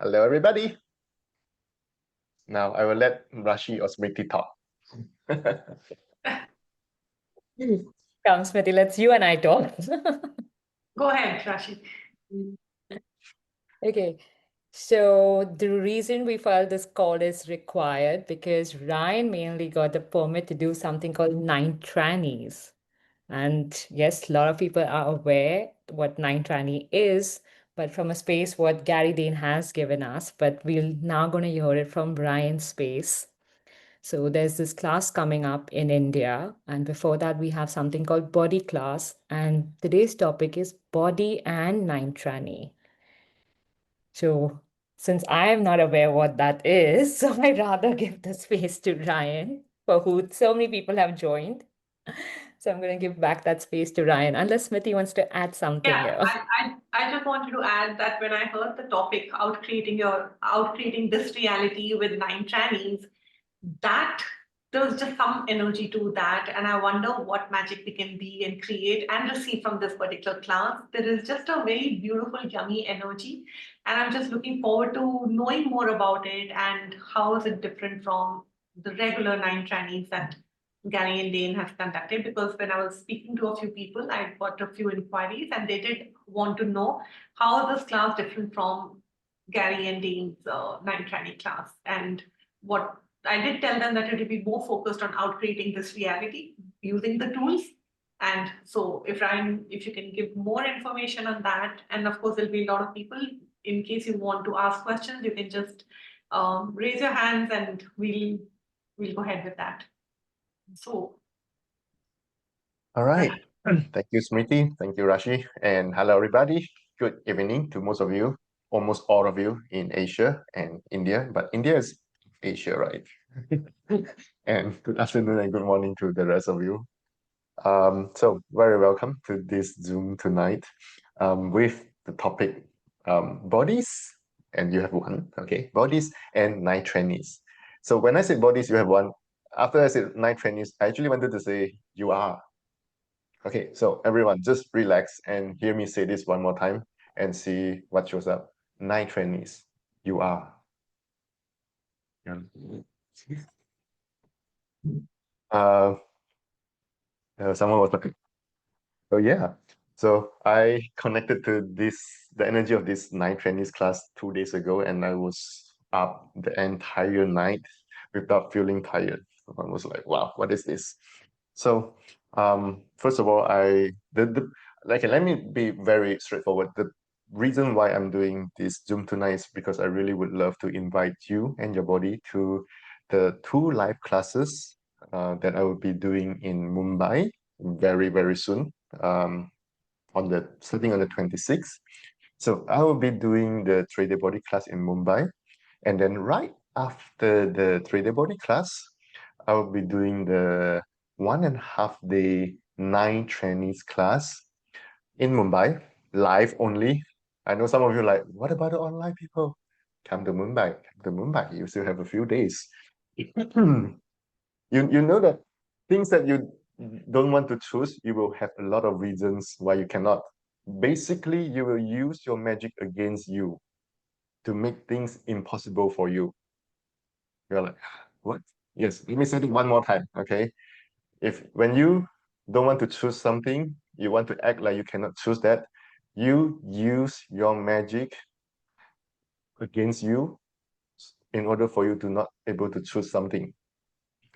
Hello, everybody. Now I will let Rashi or Smriti talk. Come, Smriti, let's you and I talk. Go ahead, Rashi. Okay, so the reason we felt this call is required because Ryan mainly got the permit to do something called 9 Trannies. And yes, a lot of people are aware what 9 Tranny is, but from a space what Gary Dane has given us, but we're now going to hear it from Ryan's space. So there's this class coming up in India, and before that we have something called body class, and today's topic is body and 9 Tranny. So since I am not aware what that is, so I'd rather give the space to Ryan, for who so many people have joined. So I'm going to give back that space to Ryan, unless Smithy wants to add something Yeah, here. I just wanted to add that when I heard the topic out creating this reality with 9 Trannies, that there was just some energy to that, and I wonder what magic we can be and create and receive from this particular class. There is just a very beautiful, yummy energy, and I'm just looking forward to knowing more about it and how is it different from the regular 9 Trannies that Gary and Dane have conducted. Because when I was speaking to a few people, I got a few inquiries, and they did want to know how is this class different from Gary and Dane's 9 Tranny class, and what I did tell them that it will be more focused on out creating this reality using the tools. And so, if Ryan, if you can give more information on that, and of course, there'll be a lot of people. In case you want to ask questions, you can just raise your hands, and we'll go ahead with that. So, All right. Thank you, Smriti. Thank you, Rashi. And hello, everybody. Good evening to most of you, almost all of you in Asia and India. But India is Asia, right? And good afternoon and good morning to the rest of you. So very welcome to this Zoom tonight with the topic bodies, and you have one, okay, bodies and 9 Trannies. So when I said bodies, you have one. After I said 9 Trannies, I actually wanted to say you are. Okay, so everyone just relax and hear me say this one more time and see what shows up. 9 Trannies, you are. Yeah. Someone was talking. Oh yeah. So I connected to the energy of this 9 Trannies class 2 days ago, and I was up the entire night without feeling tired. I was like, wow, what is this? So first of all, let me be very straightforward. The reason why I'm doing this Zoom tonight is because I really would love to invite you and your body to the 2 live classes that I will be doing in Mumbai very, very soon, starting on the 26th. So I will be doing the 3D body class in Mumbai, and then right after the 3D body class, I will be doing the 1.5 day 9 Trannies class in Mumbai, live only. I know some of you are like, what about the online people? Come to Mumbai, come to Mumbai. You still have a few days. You know that things that you don't want to choose, you will have a lot of reasons why you cannot. Basically, you will use your magic against you to make things impossible for you. You're like, what? Yes, let me say it one more time, okay? When you don't want to choose something, you want to act like you cannot choose that, you use your magic against you in order for you to not able to choose something,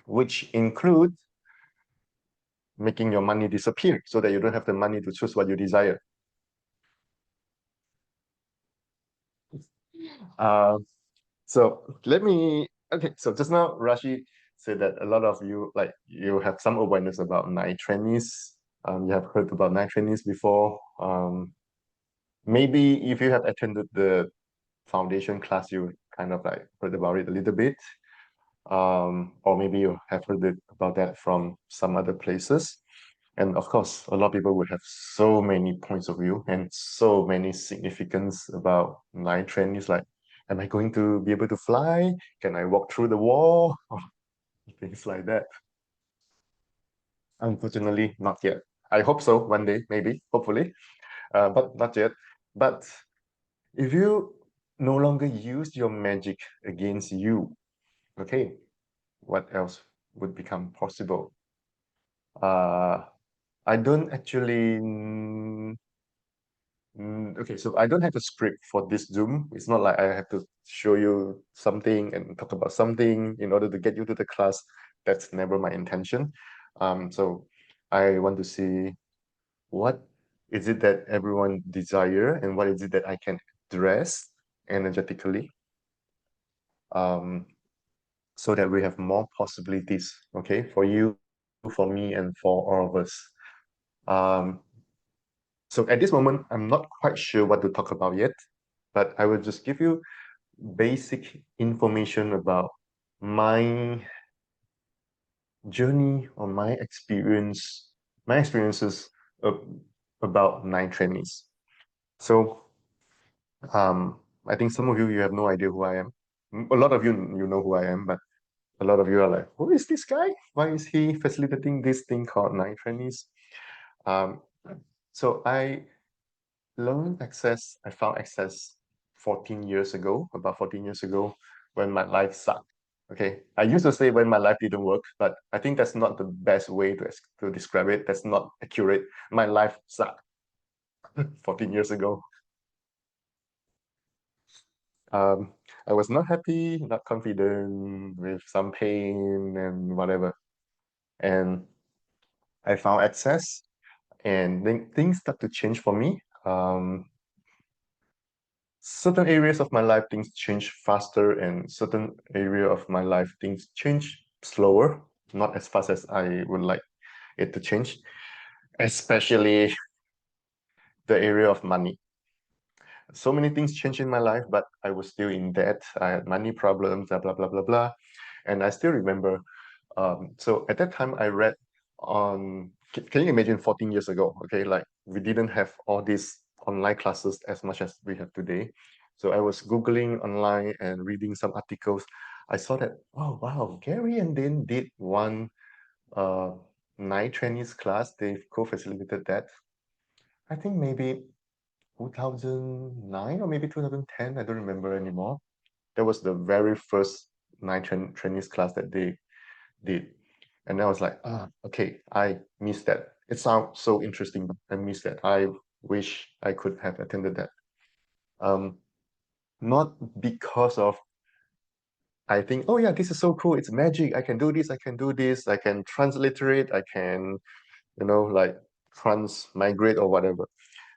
which includes making your money disappear so that you don't have the money to choose what you desire. So so just now Rashi said that a lot of you, like, you have some awareness about 9 Trannies. You have heard about 9 Trannies before. Maybe if you have attended the foundation class, you kind of like heard about it a little bit. Or maybe you have heard about that from some other places. And of course, a lot of people would have so many points of view and so many significance about 9 Trannies. Like, am I going to be able to fly? Can I walk through the wall? Things like that. Unfortunately, not yet. I hope so one day, maybe, hopefully, but not yet. But if you no longer use your magic against you. Okay, what else would become possible? Uh, I don't actually. Okay, so I don't have a script for this Zoom. It's not like I have to show you something and talk about something in order to get you to the class. That's never my intention. So I want to see what is it that everyone desire and what is it that I can address energetically, um, so that we have more possibilities, okay, for you, for me, and for all of us. Um, so at this moment, I'm not quite sure what to talk about yet, but I will just give you basic information about my journey or my experiences of, about nine trainees. So I think some of you have no idea who I am. A lot of you know who I am, but a lot of you are like, who is this guy? Why is he facilitating this thing called nine trainees? Um, so I found access 14 years ago, about 14 years ago, when my life sucked. Okay, I used to say when my life didn't work, but I think that's not the best way to describe it. That's not accurate. My life sucked 14 years ago. Um, I was not happy, not confident, with some pain and whatever. And I found access, and then things start to change for me. Certain areas of my life things change faster, and certain area of my life things change slower, not as fast as I would like it to change, especially the area of money. So many things changed in my life, but I was still in debt. I had money problems, blah blah blah blah blah. And I still remember, so at that time I read on, can you imagine 14 years ago? Okay, like we didn't have all these online classes as much as we have today. So I was Googling online and reading some articles. I saw that, oh wow, Gary and Dean did one uh, night trainees class. They co-facilitated that. I think maybe 2009 or maybe 2010. I don't remember anymore. That was the very first trainees class that they did. And I was like, okay, I missed that. It sounds so interesting, but I missed that. I wish I could have attended that. Um, Not because of, I think, oh yeah, this is so cool. It's magic. I can do this. I can do this. I can transliterate. I can, like transmigrate or whatever.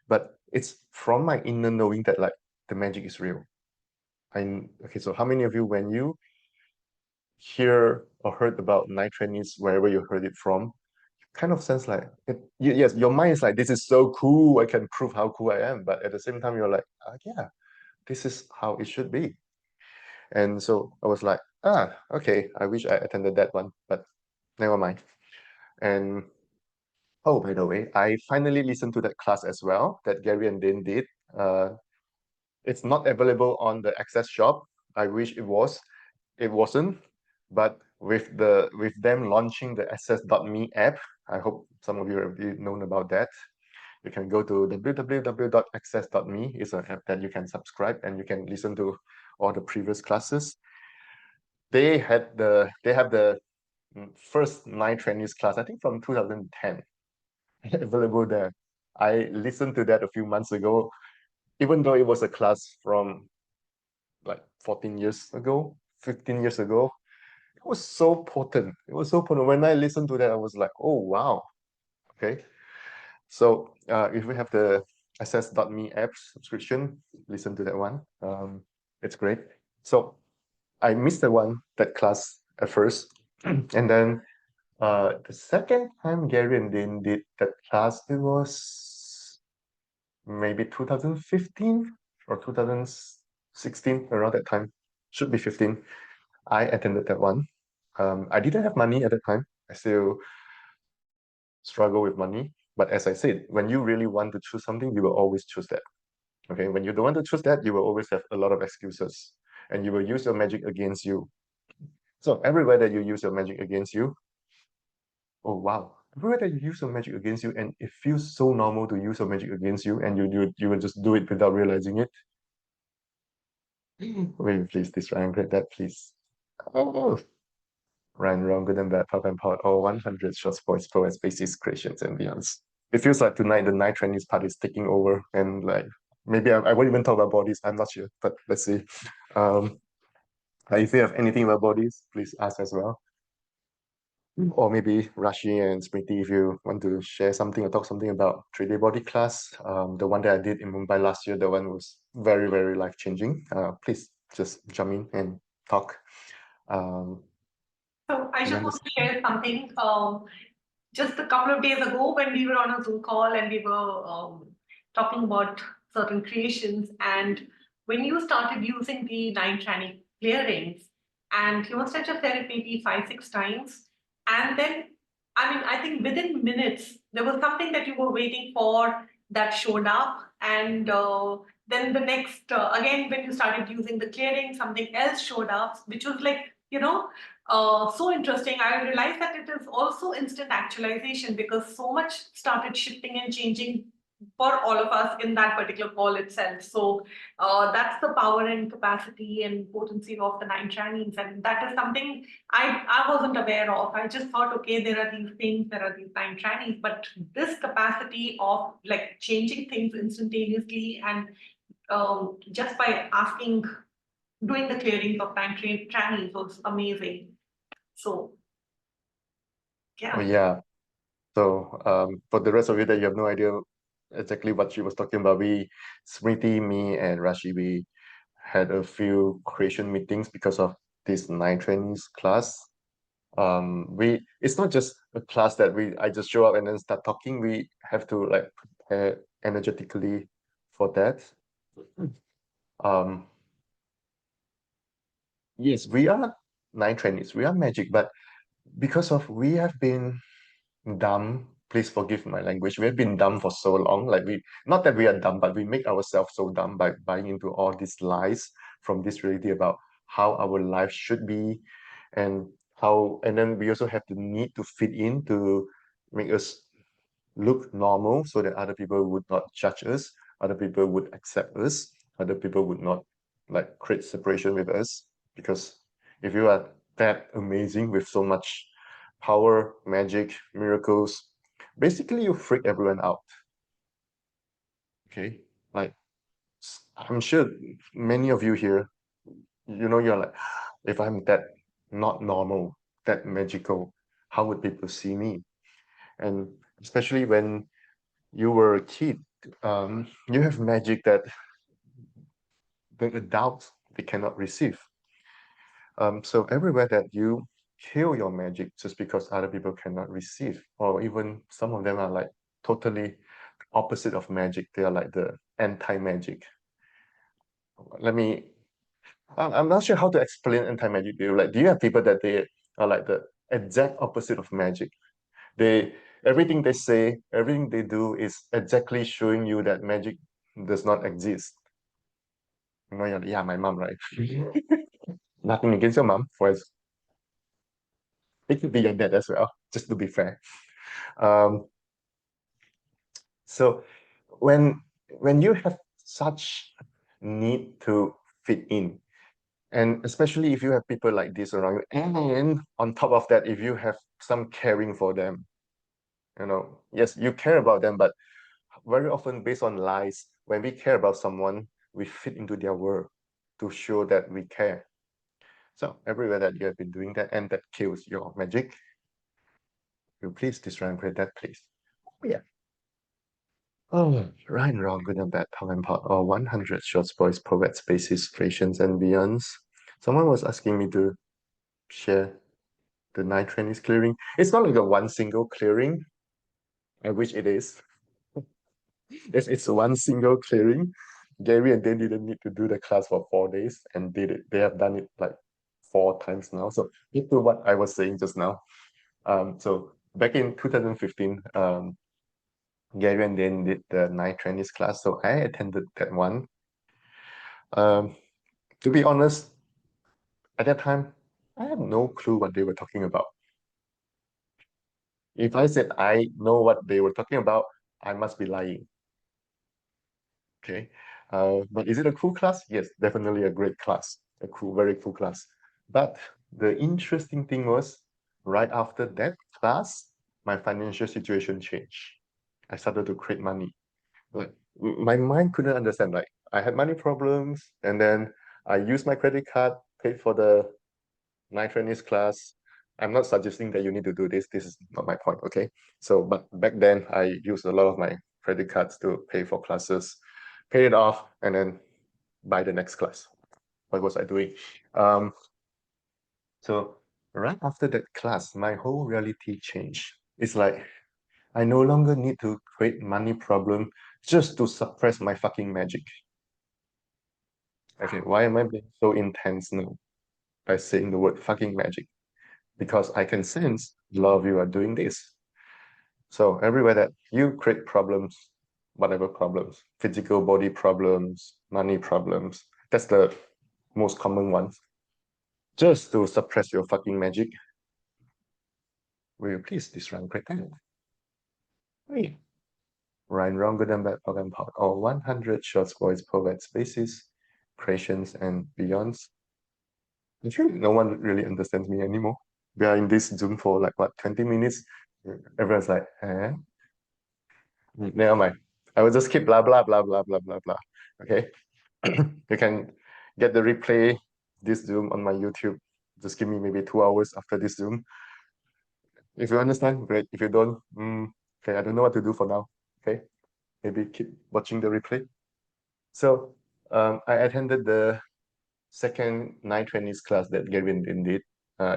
But it's from my inner knowing that like the magic is real. Okay, so how many of you, when you hear or heard about night trainees, wherever you heard it from, kind of sense like yes, your mind is like, this is so cool, I can prove how cool I am, but at the same time you're like, yeah, this is how it should be. And so I was like, okay, I wish I attended that one, but never mind. And oh, by the way, I finally listened to that class as well that Gary and Dean did. uh, it's not available on the Access shop. I wish it was. It wasn't. But with them launching the access.me app, I hope some of you have known about that. You can go to www.access.me. It's an app that you can subscribe and you can listen to all the previous classes. They have the first nine trainees class, I think from 2010, available there. I listened to that a few months ago, even though it was a class from like 14 years ago, 15 years ago. It was so potent. It was so potent. When I listened to that, I was like, oh, wow. Okay. So if we have the access.me app subscription, listen to that one. It's great. So I missed that class at first. And then the second time Gary and Dean did that class, it was maybe 2015 or 2016, around that time. Should be 15. I attended that one. I didn't have money at the time. I still struggle with money. But as I said, when you really want to choose something, you will always choose that. Okay, when you don't want to choose that, you will always have a lot of excuses and you will use your magic against you. So everywhere that you use your magic against you, oh wow, everywhere that you use your magic against you, and it feels so normal to use your magic against you, and you will just do it without realizing it. Will you please disaggregate that, please? Oh, Ryan, wrong, good and bad, pop and pot, all 100 short sports, pro and spaces, creations, and beyonds. It feels like tonight the night trainees part is taking over, and like maybe I won't even talk about bodies. I'm not sure, but let's see. Um, if you have anything about bodies, please ask as well. Or maybe Rashi and Smriti, if you want to share something or talk something about 3D body class, the one that I did in Mumbai last year, the one was very, very life changing. Please just jump in and talk. Um, So I and just then want this, to share something. Just a couple of days ago, when we were on a Zoom call and we were talking about certain creations, and when you started using the nine tranny clearings, and you must have just said it maybe 5, 6 times, and then I mean, I think within minutes there was something that you were waiting for that showed up, and then the next again when you started using the clearing, something else showed up, which was like so interesting. I realized that it is also instant actualization because so much started shifting and changing for all of us in that particular call itself. So that's the power and capacity and potency of the nine channels, and that is something I wasn't aware of. I just thought, okay, there are these things, there are these nine channels, but this capacity of like changing things instantaneously and just by asking, doing the clearings of time channels was amazing. So oh yeah. yeah. So for the rest of you that you have no idea exactly what she was talking about, Smriti, me, and Rashi, we had a few creation meetings because of this nine trainees class. We It's not just a class that I just show up and then start talking. We have to like prepare energetically for that. Um, yes, we are nine trainees. We are magic, but because of we have been dumb, please forgive my language. We have been dumb for so long. Like not that we are dumb, but we make ourselves so dumb by buying into all these lies from this reality about how our life should be, and and then we also have the need to fit in to make us look normal so that other people would not judge us, other people would accept us, other people would not like create separation with us. Because if you are that amazing with so much power, magic, miracles, basically you freak everyone out. Okay? Like I'm sure many of you here, you're like, if I'm that not normal, that magical, how would people see me? And especially when you were a kid, you have magic that the adults they cannot receive. So everywhere that you kill your magic just because other people cannot receive, or even some of them are like totally opposite of magic. They are like the anti-magic. Let me. I'm not sure how to explain anti-magic to you. Like, do you have people that they are like the exact opposite of magic? They Everything they say, everything they do is exactly showing you that magic does not exist. You're like, yeah, my mom, right? Nothing against your mom, for it could be your dad as well, just to be fair. Um, so when you have such need to fit in, and especially if you have people like this around you, and on top of that, if you have some caring for them, yes, you care about them, but very often based on lies, when we care about someone, we fit into their world to show that we care. So everywhere that you have been doing that and that kills your magic, you please disregard that, please. Yeah. Oh, right and wrong, good and bad, power and pot, or 100 short stories, poets, bases, creations, and beyonds. Someone was asking me to share the nine trainees clearing. It's not like a one single clearing. I wish it is. It's one single clearing. Gary and Dan didn't need to do the class for 4 days and did it. They have done it like 4 times now. So into what I was saying just now. So back in 2015, Gary and Dan did the nine trainees class. So I attended that one. Um, to be honest, at that time, I had no clue what they were talking about. If I said I know what they were talking about, I must be lying. Okay. But is it a cool class? Yes, definitely a great class. A cool, very cool class. But the interesting thing was, right after that class, my financial situation changed. I started to create money. Like my mind couldn't understand. Like I had money problems, and then I used my credit card, paid for the night trainees class. I'm not suggesting that you need to do this. This is not my point, okay? So, but back then I used a lot of my credit cards to pay for classes, pay it off, and then buy the next class. What was I doing? Um, so right after that class, my whole reality changed. It's like I no longer need to create money problem just to suppress my fucking magic. Okay, why am I being so intense now by saying the word fucking magic? Because I can sense a lot of you are doing this. So everywhere that you create problems, whatever problems, physical body problems, money problems, that's the most common ones. Just to suppress your fucking magic, will you please disrupt pretend? Hey, Ryan Longer than Bad Program Pod, or 100 short voice poet spaces, creations, and beyonds. Actually, no one really understands me anymore. We are in this Zoom for like what, 20 minutes? Everyone's like, eh? Never mind. I will just keep blah blah blah blah blah blah blah. Okay. You can get the replay this Zoom on my YouTube. Just give me maybe 2 hours after this Zoom. If you understand, great. If you don't, okay, I don't know what to do for now. Okay. Maybe keep watching the replay. So I attended the second night trainees class that Gavin did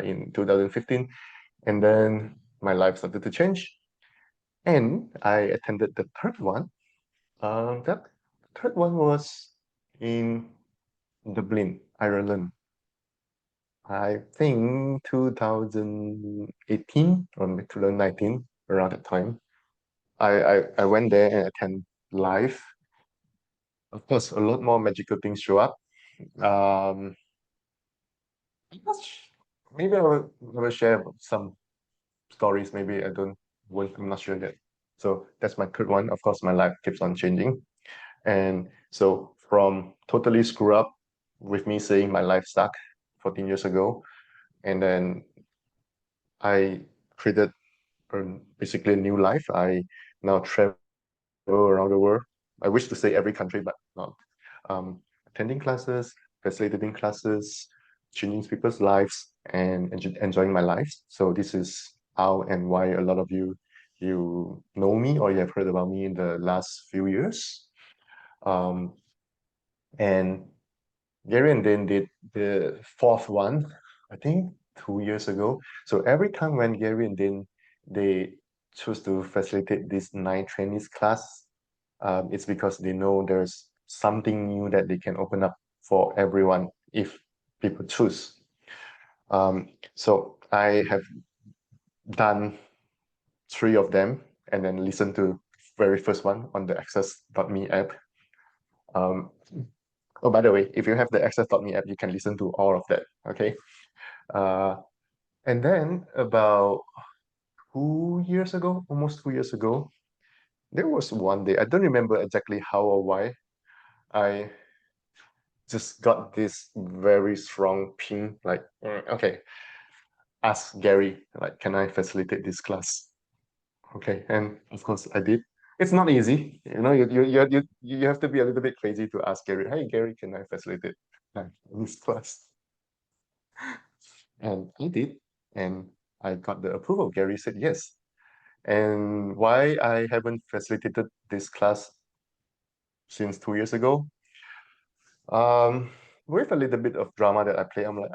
in 2015. And then my life started to change. And I attended the third one. That third one was in Dublin, Ireland. I think 2018 or 2019, around that time. I went there and attend live. Of course, a lot more magical things show up. Um, maybe I will share some stories. Maybe I don't. I'm not sure yet. So that's my third one. Of course, my life keeps on changing. And so from totally screw up with me saying my life sucked 14 years ago, and then I created basically a new life. I now travel around the world. I wish to say every country, but not. Attending classes, facilitating classes, changing people's lives, and enjoying my life. So this is how and why a lot of you know me or you have heard about me in the last few years. Um, and Gary and Dan did the fourth one, I think 2 years ago. So every time when Gary and Dan they choose to facilitate this night trainees class, it's because they know there's something new that they can open up for everyone if people choose. So I have done three of them and then listened to very first one on the access.me app. Um, oh, by the way, if you have the access.me app, you can listen to all of that. Okay. Uh, and then about 2 years ago, almost 2 years ago, there was one day, I don't remember exactly how or why, I just got this very strong ping, like, okay, ask Gary, like, can I facilitate this class? Okay, and of course I did. It's not easy, you have to be a little bit crazy to ask Gary, hey Gary, can I facilitate this class? And I did, and I got the approval. Gary said yes. And why I haven't facilitated this class since 2 years ago? With a little bit of drama that I play, I'm like,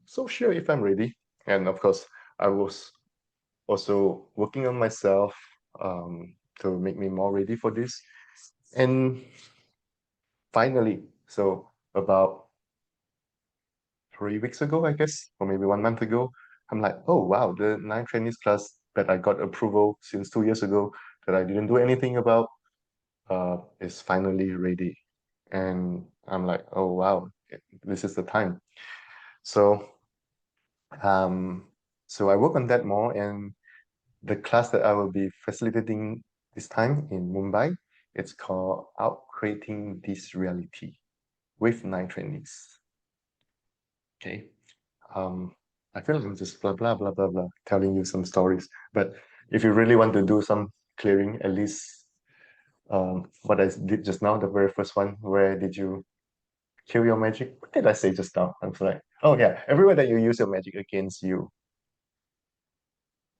so sure if I'm ready. And of course, I was also working on myself to make me more ready for this. And finally, so about 3 weeks ago, I guess, or maybe 1 month ago, I'm like, oh wow, the nine trainees class that I got approval since 2 years ago that I didn't do anything about is finally ready. And I'm like, oh wow, this is the time. So um, so I work on that more, and the class that I will be facilitating this time in Mumbai, it's called creating this reality with 9 trainees. Okay. Um, I feel like I'm just blah blah blah blah blah telling you some stories. But if you really want to do some clearing, at least what I did just now, the very first one, where did you kill your magic? What did I say just now? I'm like, oh yeah, everywhere that you use your magic against you.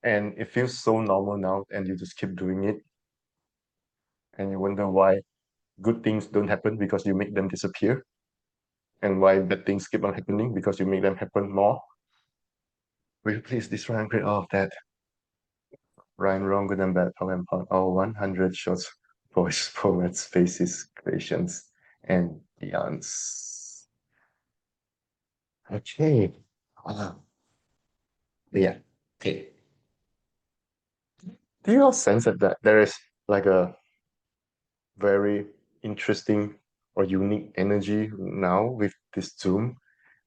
And it feels so normal now, and you just keep doing it, and you wonder why good things don't happen because you make them disappear, and why bad things keep on happening because you make them happen more. Will you please destroy and create all of that? Right and wrong, good and bad, power and power, all 100 shots, voice, poets, faces, creations, and beyonds. Okay. Uh, yeah. Okay. Do you all sense that there is like a very interesting or unique energy now with this Zoom,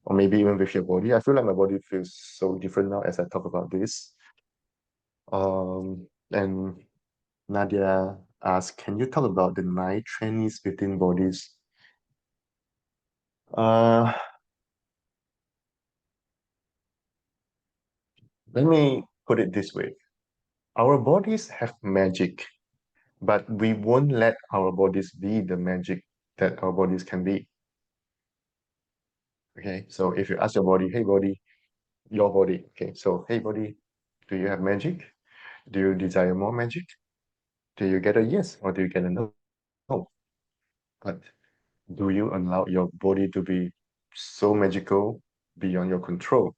or maybe even with your body? I feel like my body feels so different now as I talk about this. And Nadia asked, can you talk about the 9 trainees within bodies? Uh, Let me put it this way. Our bodies have magic, but we won't let our bodies be the magic that our bodies can be. Okay, so if you ask your body, hey body, your body, okay, so hey body, do you have magic? Do you desire more magic? Do you get a yes or do you get a no? But do you allow your body to be so magical beyond your control?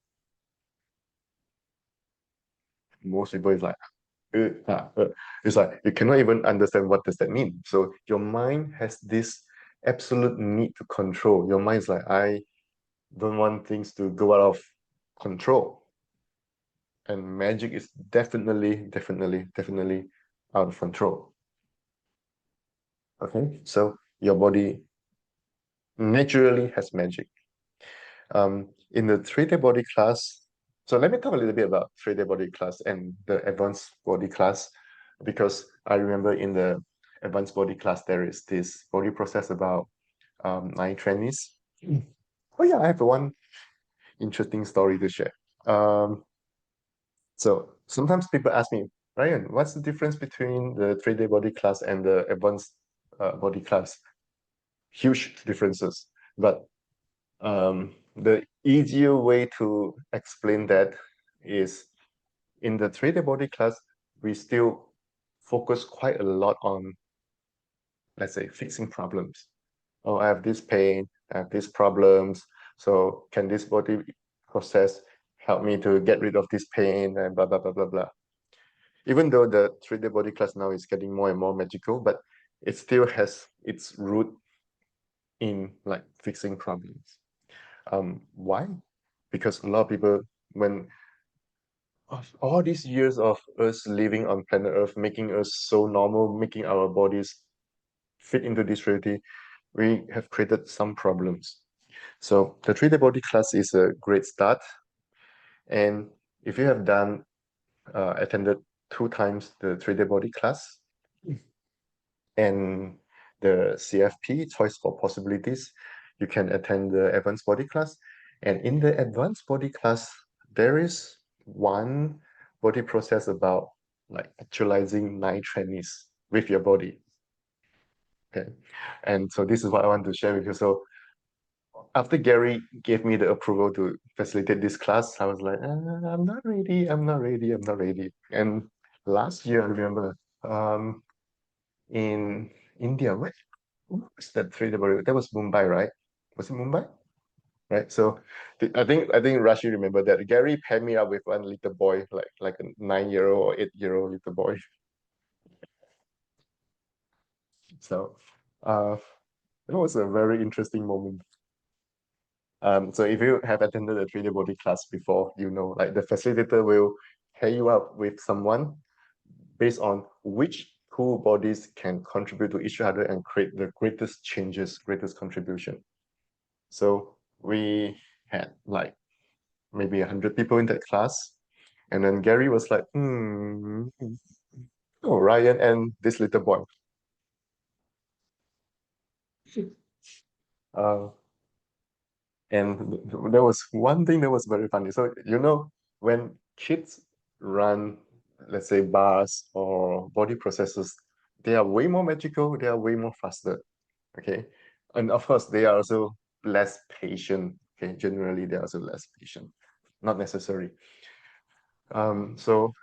Most people is like, uh, ah, uh. It's like you cannot even understand what does that mean. So your mind has this absolute need to control. Your mind is like, I don't want things to go out of control. And magic is definitely out of control. Okay, so your body naturally has magic. In the 3D body class, so let me talk a little bit about 3D body class and the advanced body class, because I remember in the advanced body class there is this body process about 9 trainees. Oh yeah, I have one interesting story to share. Um, so sometimes people ask me, Ryan, what's the difference between the 3D body class and the advanced body class? Huge differences, but the easier way to explain that is in the 3D body class, we still focus quite a lot on, let's say, fixing problems. Oh, I have this pain, I have these problems. So can this body process help me to get rid of this pain and blah, blah, blah, blah, blah. Even though the 3D body class now is getting more and more magical, but it still has its root in like fixing problems. Why? Because a lot of people, when all these years of us living on planet Earth, making us so normal, making our bodies fit into this reality, we have created some problems. So the 3D body class is a great start. And if you have attended 2 times the 3D body class and the CFP, Choice for Possibilities, you can attend the advanced body class. And in the advanced body class, there is one body process about like actualizing 9 trainees with your body. Okay. And so this is what I want to share with you. So after Gary gave me the approval to facilitate this class, I was like, I'm not ready, I'm not ready, I'm not ready. And last year, I remember in India, what was that 3D body? That was Mumbai, right? Was it Mumbai? Right. So I think Rashi remember that Gary paired me up with one little boy, like a 9-year-old or 8-year-old little boy. So it was a very interesting moment. So if you have attended a 3D body class before, you know, like the facilitator will pair you up with someone based on which two bodies can contribute to each other and create the greatest changes, greatest contribution. So we had like maybe 100 people in that class. And then Gary was like, oh, Ryan and this little boy. Uh, and there was one thing that was very funny. So, when kids run, let's say bars or body processes, they are way more magical, they are way more faster. Okay. And of course, they are also less patient. Okay. Generally, they are also less patient. Not necessary. So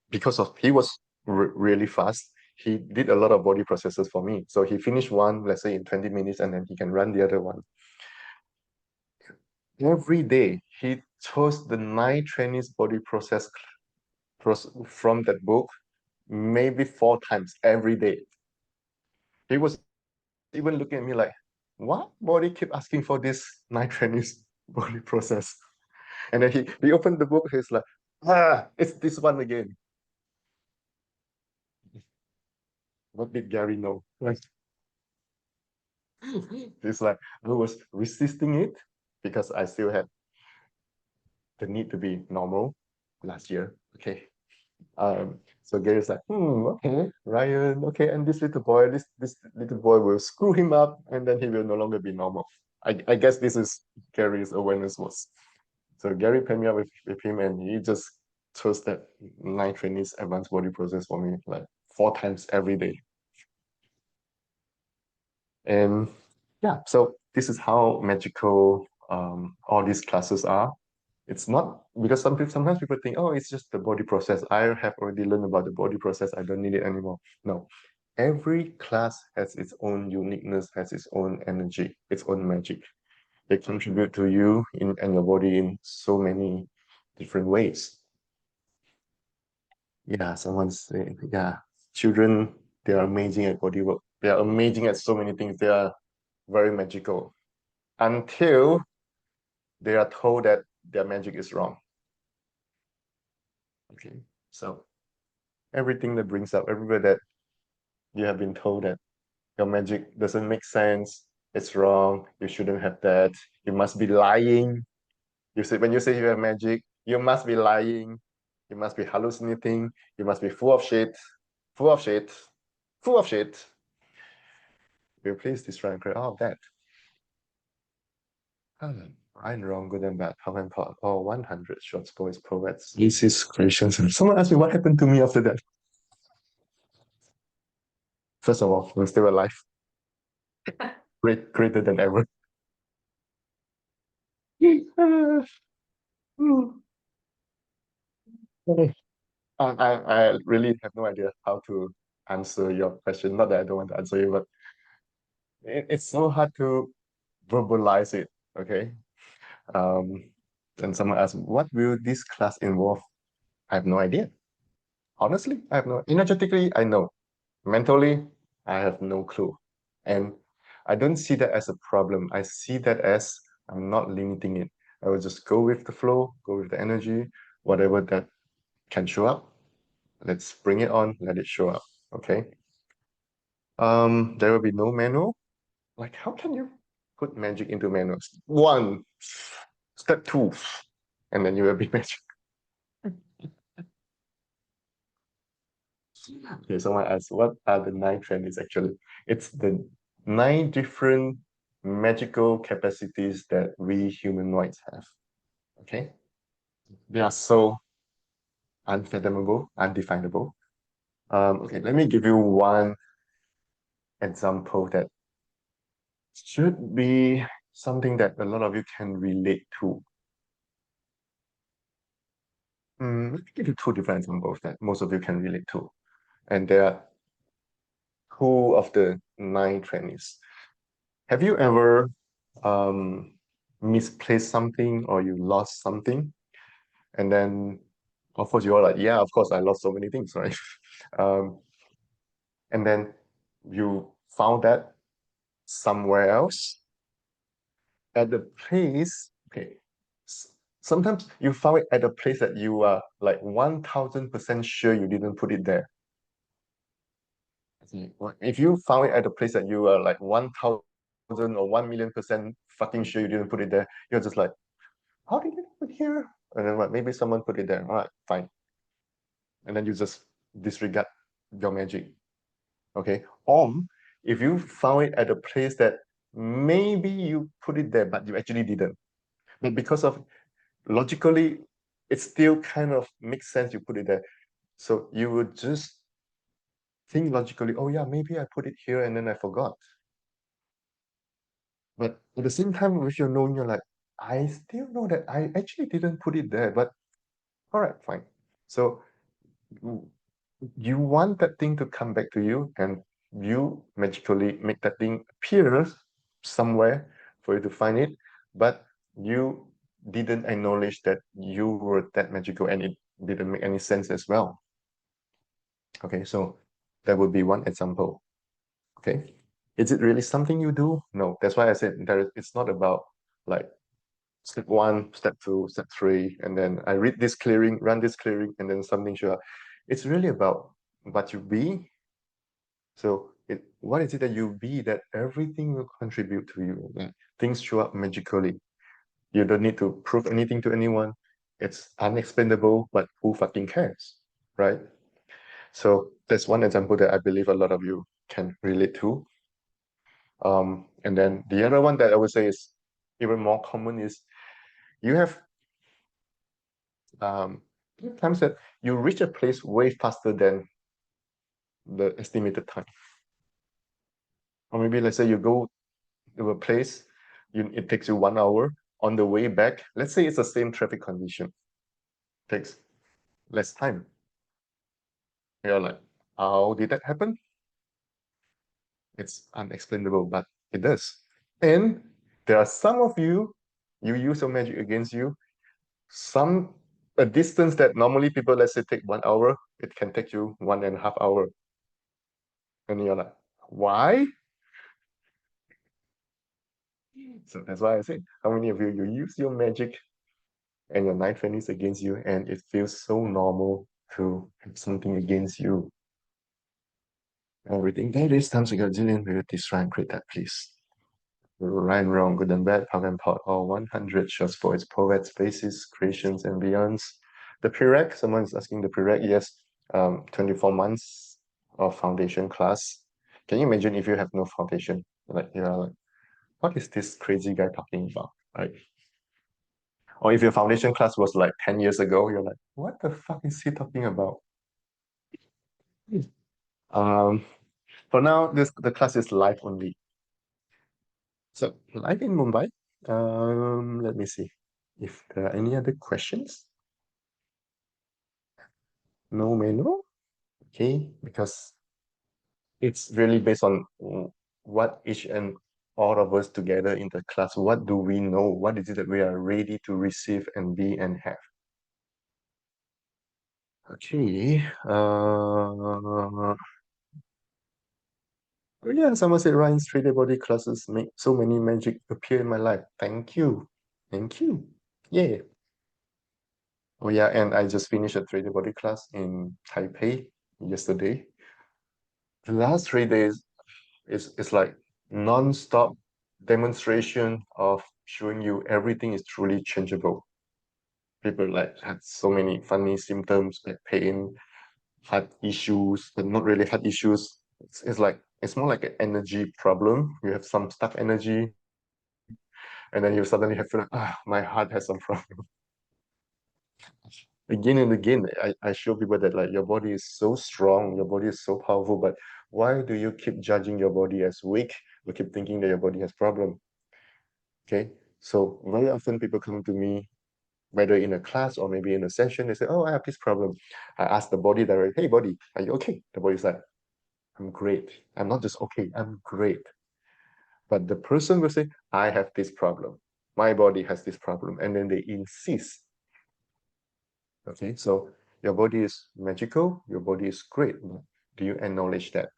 because of he was really fast, he did a lot of body processes for me. So he finished one, let's say in 20 minutes, and then he can run the other one. Every day, he chose the 9 Trannies body from that book, maybe 4 times every day. He was even looking at me like, what body keep asking for this 9 Trannies body process? And then he opened the book, he's like, it's this one again. What did Gary know? Like, it's like I was resisting it because I still had the need to be normal last year. Okay. So Gary's like, okay, Ryan, okay, and this little boy will screw him up, and then he will no longer be normal. I guess this is Gary's awareness was. So Gary paired me up with him, and he just chose that 9 Trainees advanced body process for me like 4 times every day. And yeah, so this is how magical all these classes are. It's not because sometimes people think, oh, it's just the body process. I have already learned about the body process. I don't need it anymore. No, every class has its own uniqueness, has its own energy, its own magic. They contribute to you and your body in so many different ways. Yeah, someone's saying, yeah, children, they are amazing at body work. They are amazing at so many things. They are very magical until they are told that their magic is wrong. Okay, so everything that brings up, everywhere that you have been told that your magic doesn't make sense, it's wrong, you shouldn't have that, you must be lying. You say when you say you have magic, you must be lying, you must be hallucinating, you must be full of shit, full of shit, full of shit. Replace this and create all of that. Right and wrong, good and bad, how and pot, or 100 short stories, poets. This is questions. Someone asked me what happened to me after that. First of all, we're still alive, greater than ever. I really have no idea how to answer your question. Not that I don't want to answer you, but it's so hard to verbalize it. Okay. Um, and someone asked, what will this class involve? I have no idea. Honestly, I have no. Energetically, I know. Mentally, I have no clue. And I don't see that as a problem. I see that as I'm not limiting it. I will just go with the flow, go with the energy, whatever that can show up. Let's bring it on, let it show up. Okay. There will be no manual. Like, how can you put magic into manuals? One, step two, and then you will be magic. Okay, someone asked, what are the 9 Trannies actually? It's the 9 different magical capacities that we humanoids have. Okay? They are so unfathomable, undefinable. Okay, let me give you one example that should be something that a lot of you can relate to. Let me give you 2 different examples that most of you can relate to. And there are 2 of the 9 Trannies. Have you ever um, misplaced something or you lost something? And then, of course, you're like, yeah, of course, I lost so many things, right? um, and then you found that somewhere else at the place. Okay, sometimes you found it at a place that you are like 1000% sure you didn't put it there. Okay, if you found it at a place that you are like 1000 or 1,000,000% fucking sure you didn't put it there, you're just like, how did you put it here? And then what? Maybe someone put it there. All right, fine. And then you just disregard your magic. Okay. Or if you found it at a place that maybe you put it there, but you actually didn't. But because of logically, it still kind of makes sense you put it there. So you would just think logically, oh yeah, maybe I put it here and then I forgot. But at the same time, with your knowing, you're like, I still know that I actually didn't put it there, but all right, fine. So you want that thing to come back to you, and you magically make that thing appear somewhere for you to find it, but you didn't acknowledge that you were that magical, and it didn't make any sense as well. Okay, so that would be one example. Okay, is it really something you do? No, that's why I said it's not about like step one, step two, step three, and then I read this clearing, run this clearing, and then something show up. It's really about what you be. So what is it that you be that everything will contribute to you? Like, things show up magically. You don't need to prove anything to anyone. It's unexplainable, but who fucking cares, right? So that's one example that I believe a lot of you can relate to. And then the other one that I would say is even more common is you have times that you reach a place way faster than the estimated time. Or maybe let's say you go to a place, it takes you 1 hour. On the way back, let's say it's the same traffic condition, takes less time. You're like, how did that happen? It's unexplainable, but it does. And there are some of you, you use your magic against you. A distance that normally people, let's say, take 1 hour, it can take you 1.5 hours. And you're like, why? So that's why I say, how many of you use your magic and your nine twenties against you, and it feels so normal to have something against you. Everything that is times a gazillion with this rhyme, create that please. Rhyme wrong, good and bad, pug and pot, all 100 shots for its poets, faces, creations, and beyonds. The prereq, someone's asking the prereq, yes, 24 months of foundation class. Can you imagine if you have no foundation? Like, you're like, what is this crazy guy talking about, right? Or if your foundation class was like 10 years ago, you're like, what the fuck is he talking about? Um, for now, the class is live only. So live in Mumbai. Let me see if there are any other questions. No, may no. Okay, because it's really based on what each and all of us together in the class, what do we know? What is it that we are ready to receive and be and have? Okay. Oh yeah, someone said Ryan's 3D body classes make so many magic appear in my life. Thank you. Thank you. Yeah. Oh yeah, and I just finished a 3D body class in Taipei yesterday. The last 3 days is like non-stop demonstration of showing you everything is truly changeable. People like had so many funny symptoms like pain, heart issues, but not really heart issues. It's like it's more like an energy problem. You have some stuck energy, and then you suddenly have feel like, my heart has some problem. Again and again, I show people that like your body is so strong, your body is so powerful, but why do you keep judging your body as weak? You keep thinking that your body has problem. Okay, so very often people come to me, whether in a class or maybe in a session, they say, oh, I have this problem. I ask the body directly, hey body, are you okay? The body's like, I'm great. I'm not just okay, I'm great. But the person will say, I have this problem. My body has this problem. And then they insist. Okay, so your body is magical, your body is great. Do you acknowledge that?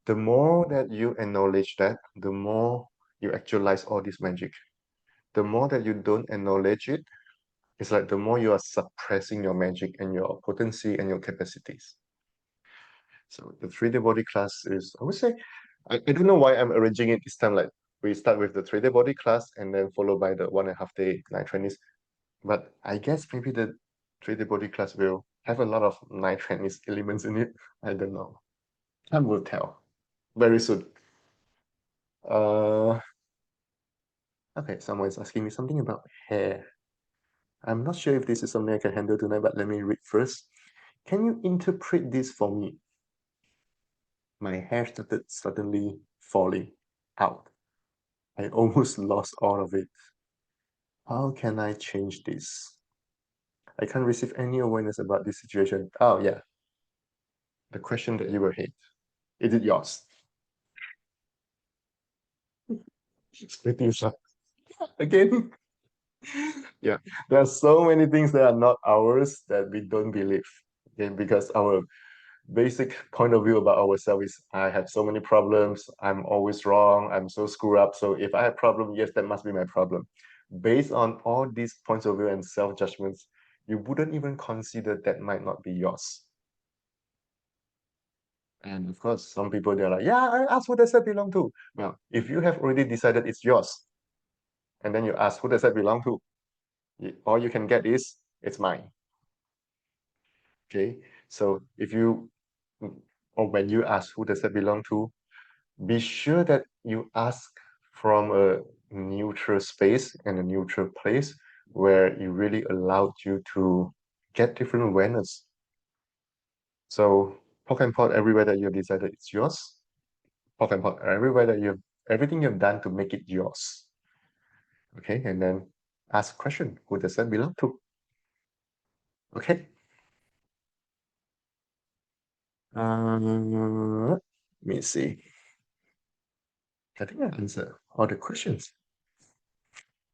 The more that you acknowledge that, the more you actualize all this magic. The more that you don't acknowledge it, it's like the more you are suppressing your magic and your potency and your capacities. So the 3D body class is, I would say, I don't know why I'm arranging it this time. Like we start with the 3D body class and then followed by the 1.5 day night trainees. But I guess maybe the 3D body class will have a lot of night trainees elements in it. I don't know. Time will tell very soon. Uh, okay, someone is asking me something about hair. I'm not sure if this is something I can handle tonight, but let me read first. Can you interpret this for me? My hair started suddenly falling out. I almost lost all of it. How can I change this? I can't receive any awareness about this situation. Oh, yeah. The question that you were hit. Is it yours? It's pretty sharp. Again. Yeah. There are so many things that are not ours that we don't believe. Okay, because our basic point of view about ourselves is I have so many problems, I'm always wrong, I'm so screwed up. So if I have problem, yes, that must be my problem. Based on all these points of view and self-judgments, you wouldn't even consider that might not be yours. And of course, some people they're like, yeah, I ask who does that belong to? Well, if you have already decided it's yours, and then you ask who does that belong to, all you can get is it's mine. Okay, so if you or when you ask who does that belong to, be sure that you ask from a neutral space and a neutral place where it really allowed you to get different awareness. So poke and pot everywhere that you've decided it's yours. Poke and pot everywhere that you've everything you've done to make it yours. Okay, and then ask a question: who does that belong to? Okay. Let me see. I think I answered all the questions.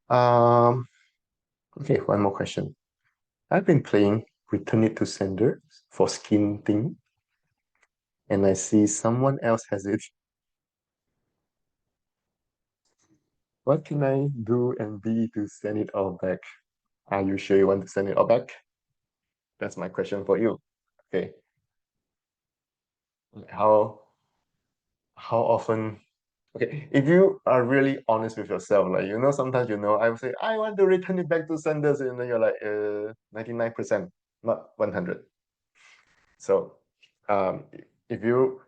Um, okay, one more question. I've been playing Return It to Sender for skin thing, and I see someone else has it. What can I do and be to send it all back? Are you sure you want to send it all back? That's my question for you. Okay. How often okay, if you are really honest with yourself, like sometimes I would say, I want to return it back to senders, and then you're like 99%, not 100. So if you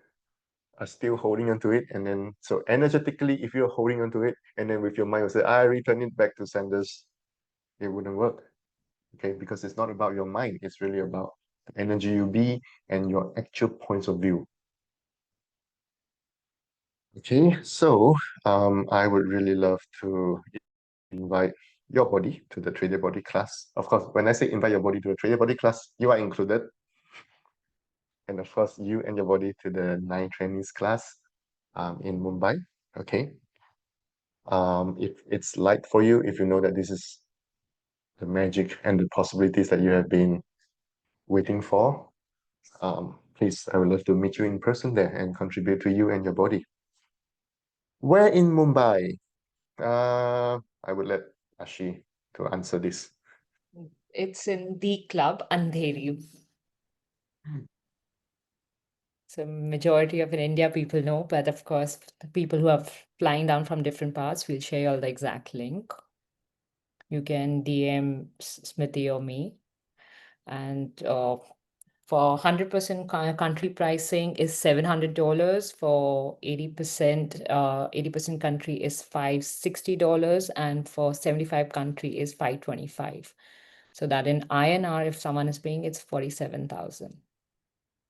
are still holding onto it, and then so energetically, if you're holding onto it, and then with your mind you say, I return it back to senders, it wouldn't work. Okay, because it's not about your mind, it's really about the energy you be and your actual points of view. Okay, so I would really love to invite your body to the 3D body class. Of course, when I say invite your body to the 3D body class, you are included. And of course, you and your body to the 9 Trannies class in Mumbai. Okay. If it's light for you, if you know that this is the magic and the possibilities that you have been waiting for, please, I would love to meet you in person there and contribute to you and your body. Where in Mumbai? I would let Ashi to answer this. It's in the club Andheri. So majority of in India people know, but of course the people who are flying down from different parts, we'll share you all the exact link. You can DM Smriti or me. And for 100% country pricing is $700. For 80% country is $560, and for 75 country is 525. So that in INR, if someone is paying, it's 47,000,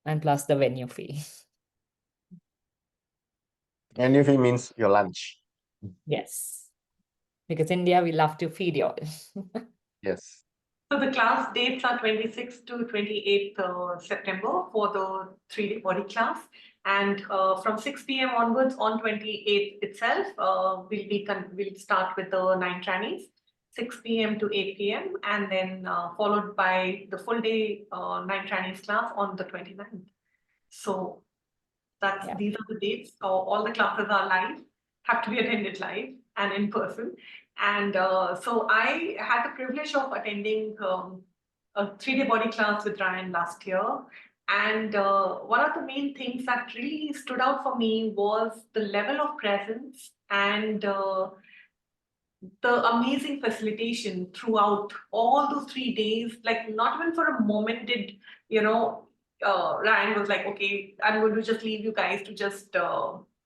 and plus the venue fee. And if it means your lunch. Yes, because India, we love to feed you all. Yes. So the class dates are 26th to 28th September for the 3D body class. And from 6 p.m. onwards on 28th itself, we'll start with the 9 Trannies, 6 p.m. to 8 p.m. and then followed by the full day 9 Trannies class on the 29th. So Yeah. these are the dates. All the classes are live, have to be attended live and in person. And so I had the privilege of attending a 3D body class with Ryan last year. And one of the main things that really stood out for me was the level of presence and the amazing facilitation throughout all those 3 days. Like, not even for a moment did, Ryan was like, okay, I'm going to just leave you guys to just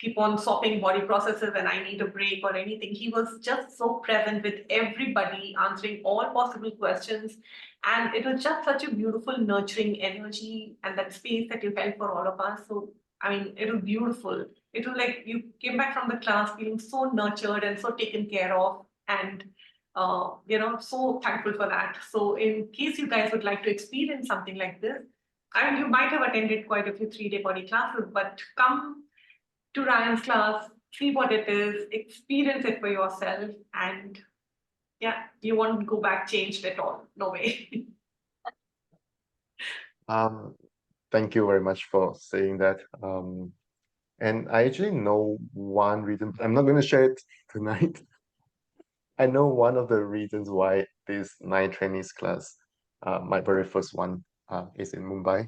keep on swapping body processes and I need a break or anything. He was just so present with everybody, answering all possible questions. And it was just such a beautiful, nurturing energy and that space that you held for all of us. So, I mean, it was beautiful. It was like you came back from the class feeling so nurtured and so taken care of. And so thankful for that. So, in case you guys would like to experience something like this, I mean, you might have attended quite a few 3-day body classes, but come to Ryan's class, see what it is, experience it for yourself, and yeah, you won't go back changed at all. No way. Um, thank you very much for saying that. And I actually know one reason. I'm not going to share it tonight. I know one of the reasons why this nine trainees class, my very first one, is in Mumbai.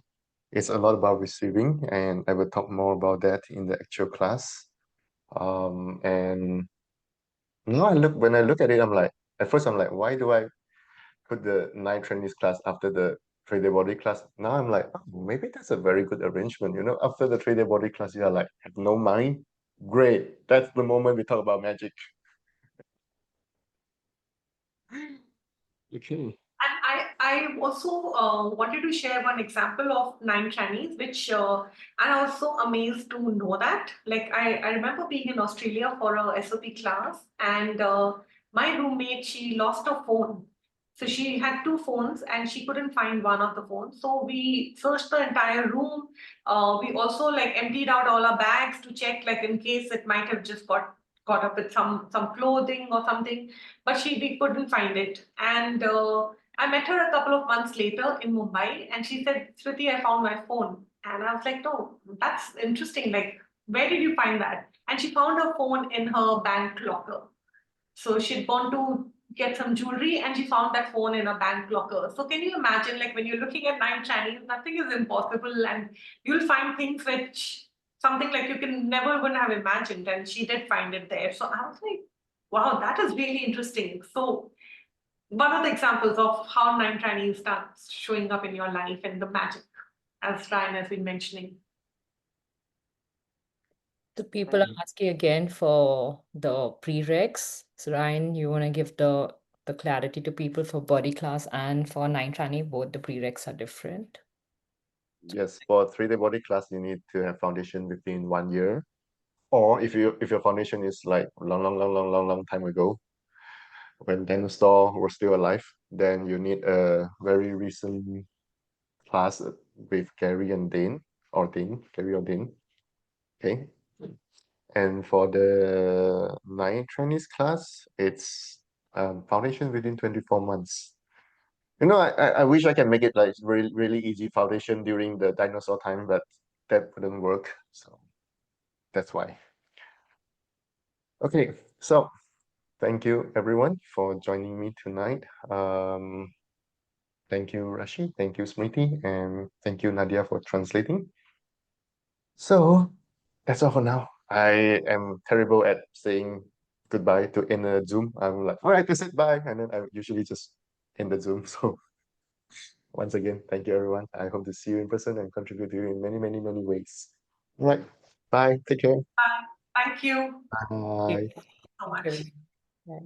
It's a lot about receiving, and I will talk more about that in the actual class. And now when I look at it, I'm like, at first I'm like, why do I put the nine trainees class after the 3-day body class? Now I'm like, oh, maybe that's a very good arrangement. After the 3-day body class, you're like, have no mind. Great. That's the moment we talk about magic. Okay. And I also wanted to share one example of nine Chinese, which and I was so amazed to know that. Like I remember being in Australia for a SOP class, and my roommate, she lost her phone. So she had two phones and she couldn't find one of the phones. So we searched the entire room. We also like emptied out all our bags to check, like in case it might have just got caught up with some clothing or something. But we couldn't find it. And I met her a couple of months later in Mumbai, and she said, "Smriti, I found my phone." And I was like, "No, that's interesting. Like, where did you find that?" And she found her phone in her bank locker. So she'd gone to get some jewelry and she found that phone in a bank locker. So can you imagine, like when you're looking at nine Chinese, nothing is impossible and you'll find things which something like you can never even have imagined. And she did find it there. So I was like, wow, that is really interesting. So one of the examples of how nine Chinese starts showing up in your life and the magic, as Ryan has been mentioning. The people are asking again for the prereqs. So Ryan, you want to give the clarity to people for body class and for nine training, both the prereqs are different. Yes, for 3-day body class, you need to have foundation within 1 year. Or if your foundation is like long time ago, when dinosaur was still alive, then you need a very recent class with Gary and Dane, or Dane, Gary or Dane. Okay. And for the nine trainees class, it's foundation within 24 months. I wish I can make it like really, really easy foundation during the dinosaur time, but that wouldn't work. So that's why. Okay, so thank you everyone for joining me tonight. Thank you, Rashi. Thank you, Smriti. And thank you, Nadia, for translating. So that's all for now. I am terrible at saying goodbye to in a Zoom. I'm like, all right, that's it, bye. And then I usually just end the Zoom. So once again, thank you, everyone. I hope to see you in person and contribute to you in many, many, many ways. All right, bye. Take care. Thank you Yeah. Bye. so Thank much. you.